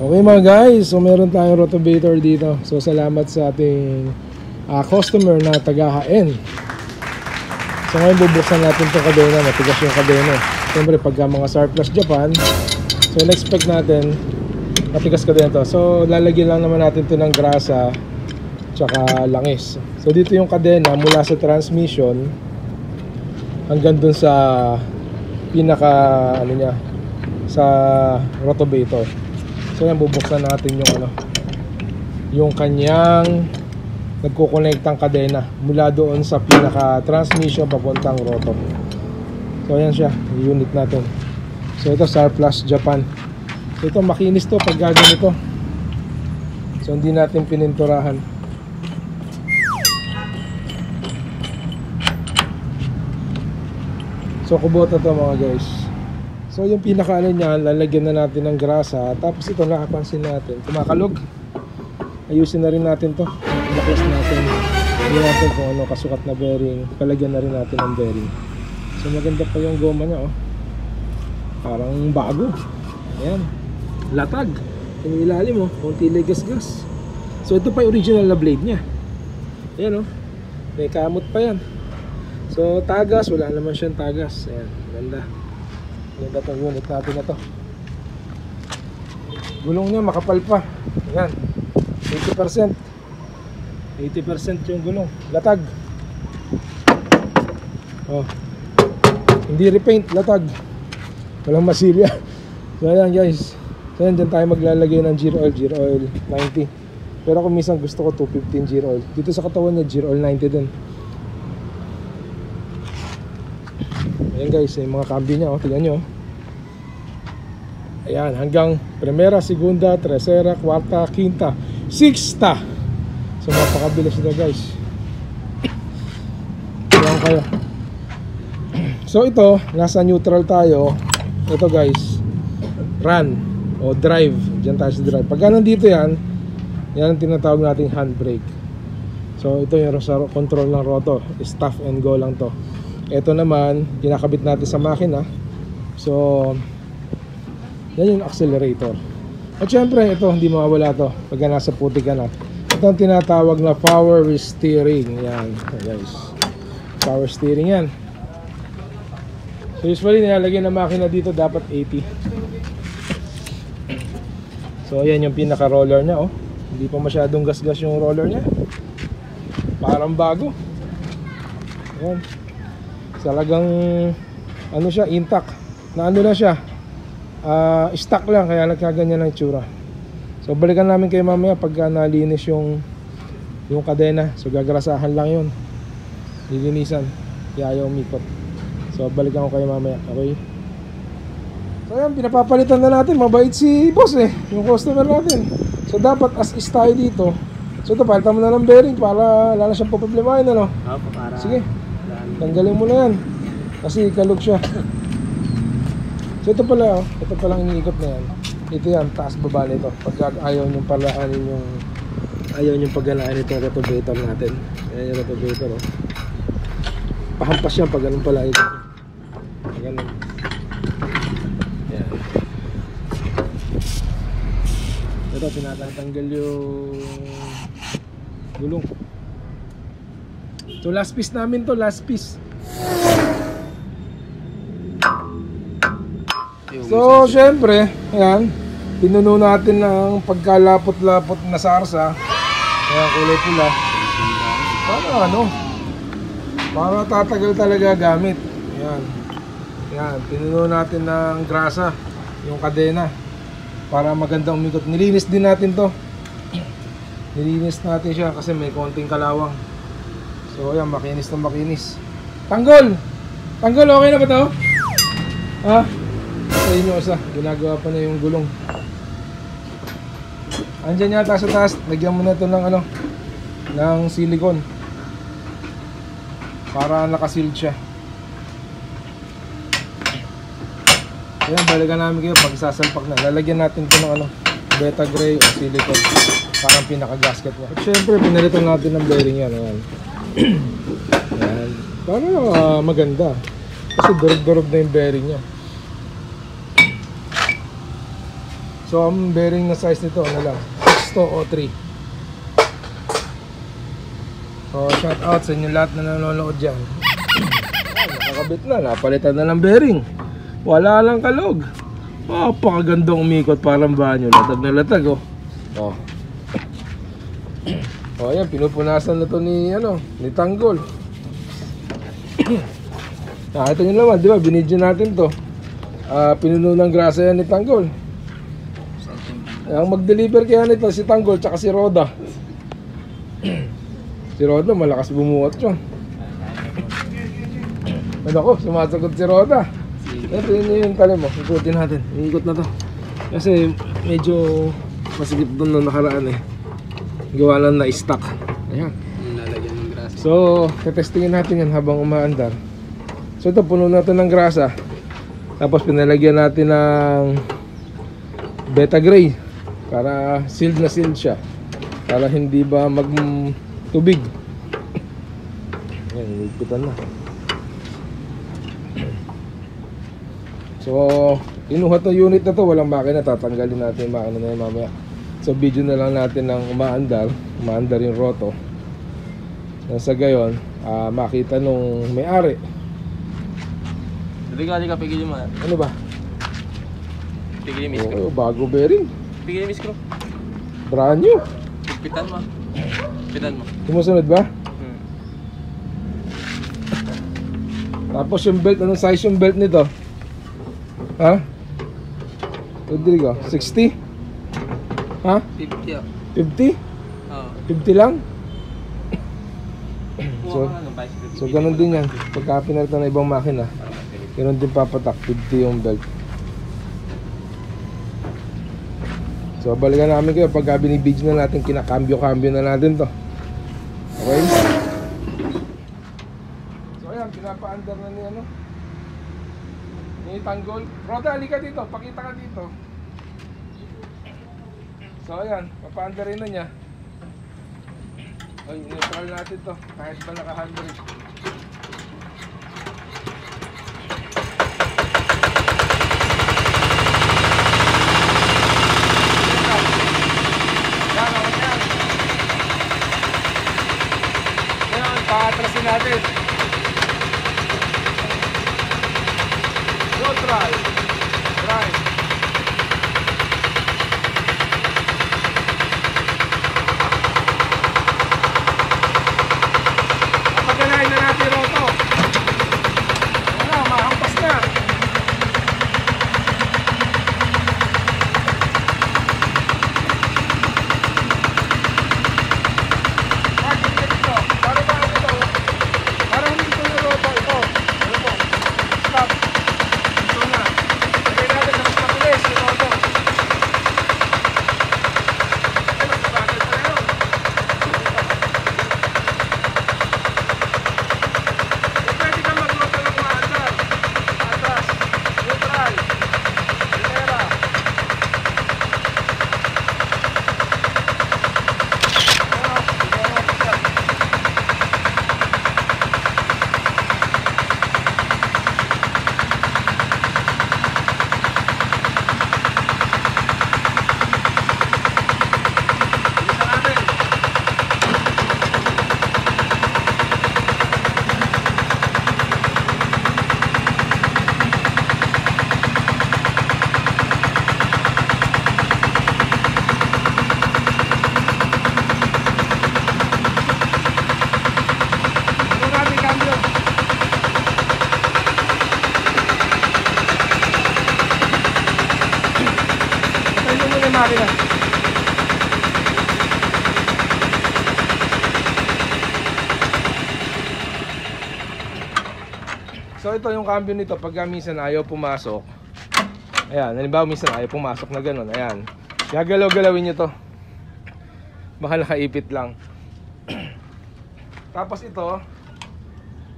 Okay mga guys, so meron tayong rotovator dito. So salamat sa ating customer na taga-HN. So ngayon bubuksan natin itong kadena. Matigas yung kadena. Siyempre pagka mga surplus Japan, so in-expect natin matigas kadena to. So lalagyan lang naman natin ito ng grasa tsaka langis. So dito yung kadena mula sa transmission hanggang dun sa pinaka ano niya, sa rotovator. So yan, bubuksan natin yung yung kanyang nagko-connectang kadena mula doon sa pinaka transmission papuntang rotor. So yan siya, yung unit natin. So ito surplus Japan. So ito makinis to pag ganito. So hindi natin pininturahan. So kubota to mga guys. So yung pinaka niya, lalagyan na natin ng grasa. Tapos ito nakapansin natin, kumakalog. Ayusin na rin natin to. Ilaklas natin. Hindi natin kung ano kasukat na bearing. Palagyan na rin natin ng bearing. So maganda pa yung goma niya oh. Parang bago. Ayan. Latag. Yung ilalim oh, konti legas-gas. So ito pa yung original na blade niya. Ayan oh. May kamot pa yan. So tagas, wala naman siyang tagas. Ayan, ganda. Ganda itong unit natin na to. Gulong niya makapal pa. Ayan, 80% 80% yung gulong. Latag. Oh, hindi repaint, latag. Walang masilya. So ayan guys. So ayan, dyan tayo maglalagay ng gear oil 90. Pero kung minsan gusto ko 215 gear oil. Dito sa katawan niya gear oil 90 din. Ayan guys, yung mga cambio niya, oh, tignan nyo. Ayan, hanggang primera, segunda, tercera, cuarta, quinta, sixta. So mapakabilis ito guys. Ayan kayo. So ito, nasa neutral tayo. Ito guys, run o drive. Diyan tayo sa drive. Pagka nandito yan, yan ang tinatawag nating handbrake. So ito yung sa control ng rotor. Stop and go lang to. Ito naman, kinakabit natin sa makina. So, yan yung accelerator. At syempre, ito, hindi mawawala to pagka nasa puti ka na. Ito ang tinatawag na power steering. Yan, guys. Power steering yan. So, usually, nilalagay ng makina dito, dapat 80. So, yan yung pinaka-roller niya, oh. Hindi pa masyadong gas-gas yung roller niya. Parang bago. Yan. Talagang ano siya, intact na ano na siya, stock lang, kaya nagkaganyan ng itsura. So balikan namin kayo mamaya pagka nalinis yung kadena. So gagrasahan lang yun, lilinisan, kaya ayaw umikot. So balikan ko kayo mamaya, okay? So yan, pinapapalitan na natin. Mabait si boss eh, yung customer natin. So dapat as is tayo dito. So ito, palitan mo na ng bearing para wala na siyang problemahin, ano? Sige, tanggalin mo na yan kasi kalog siya. So ito pala oh, ito palang iniikot na yan. Ito yan, taas baba nito. Pag ayaw nyong palaanin yung pagganaan itong rotovator natin. Ayan yung rotovator oh. Pahampas yan pag ganun pala ito. Ganun. Ayan. Ito, tinatanggal yung gulong. So last piece namin to, last piece. So syempre, ayan, pinuno natin ng pagkalapot-lapot na sarsa. Ayan, kulay pula. Para ano? Para tatagal talaga gamit. Ayan. Ayan, pinuno natin ng grasa yung kadena para magandang umikot. Nilinis din natin to. Nilinis natin siya kasi may konting kalawang. So ayan, makinis na makinis. Tanggol! Tanggol, okay na ba to? Ha? Sa inyo isa, ginagawa pa na yung gulong. Andyan yata sa taas, lagyan mo na ito ng ano, ng silicone para nakasealed siya. Ayan, balikan namin kayo pag sasalpak na. Lalagyan natin ito ng ano, beta gray o silicone, parang pinaka-gasket niya. At syempre, pinalitan natin ng bearing yan. Ayan. Ayan. Para maganda. Kasi durog-durog na yung bearing niya. So ang bearing na size nito ano lang, 6 to o 3. So shout out sa inyo lahat na nanonood dyan. Nakakabit na, napalitan na ng bearing. Wala lang kalog. Napakagandang umikot, parang banyo. Latag na latag oh. Oh. Oh yan, pinupunasan na to ni Tanggol. Nakita nyo naman, di ba? Binidyo natin to. Pinuno ng grasa yan ni Tanggol. Ang mag-deliver kaya nito si Tanggol tsaka si Roda. Si Roda malakas bumuot yun. Ano ko, sumasagot si Roda. Ito yun yung talim mo, ikutin natin. Iikot na to. Kasi medyo masigip doon nung nakaraan eh. Gawa lang na stock. Ayan. Lalagyan ng grasa. So, tetestingin natin yan habang umaandar. So ito, puno natin ng grasa. Tapos pinalagyan natin ng beta gray para sealed na sealed siya. Para hindi ba magtubig. Ayan, iikutan na. So, inuhat ng unit na to, walang makina, tatanggalin natin yung makina na yun mamaya. So, video na lang natin ng umaandar yung roto. Nang sa gayon, makita nung may-ari. Halika, pigilin mo. Ano ba? Pigilin yung Oo, bago bearing. Pigilin yung screw. Brand new. Pitan mo. Pitan mo. Sumusunod ba? Tapos yung belt, anong size yung belt nito? Ha? Rodrigo, 60? Ha? 50 ah. 50? Oo. 50 lang? So ganun din yan. Pagka pinalitan ng ibang makina, ganun din papatak, 50 yung belt. So balikan namin kayo pagka binibidyo na natin, kinakambyo-kambyo na natin to. Okay? So ayan, pinapaandar na ni ni Tanggol. Roda, halika dito, pakita ka dito. So ayan, papaandarin na niya. Ay, neutral natin to, kahit ba naka-handbrake. Ngayon, paatrasin natin. Neutral. Drive. Napagalain na natin roto. Wala, mahampas na. Bakit dito? Para ba ito? Para hindi ito na roto. Ito. Ano po? Stop. Ito na. Lagay natin na mas mabilis yung roto. Ay, mas bagal pa yun. Pwede ka mag-roto ng maandar. Atras. Neutral. Primera. Bilisan natin. Ano natin cambio? Patayin mo muna yung makina. So ito yung cambio nito pagka minsan ayaw pumasok. Ayan, halimbawa minsan ayaw pumasok na ganun. Ayan, gagalaw-galawin nyo to. Baka nakaipit lang. Tapos ito,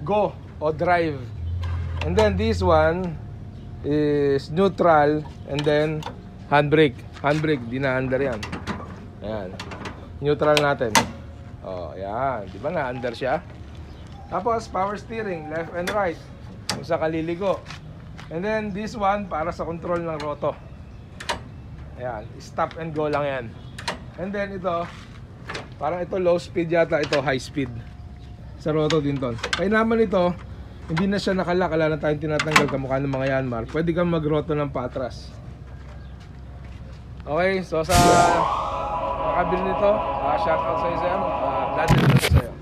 go o drive. And then this one is neutral and then handbrake. Handbrake, di na-under yan. Ayan, neutral natin. Oh, ayan, di ba na-under siya? Tapos power steering, left and right. Kung sa kaliligo. And then this one para sa control ng roto. Ayan, stop and go lang yan. And then ito, parang ito low speed yata, ito high speed. Sa roto din to. Kaya naman ito, hindi na siya nakalock, wala na tayong tinatanggal kamukha ng mga Yanmar. Pwede kang magroto ng patras. Okay, so sa makabili nito, shoutout sa iyo, Sir. Dati na sa'yo.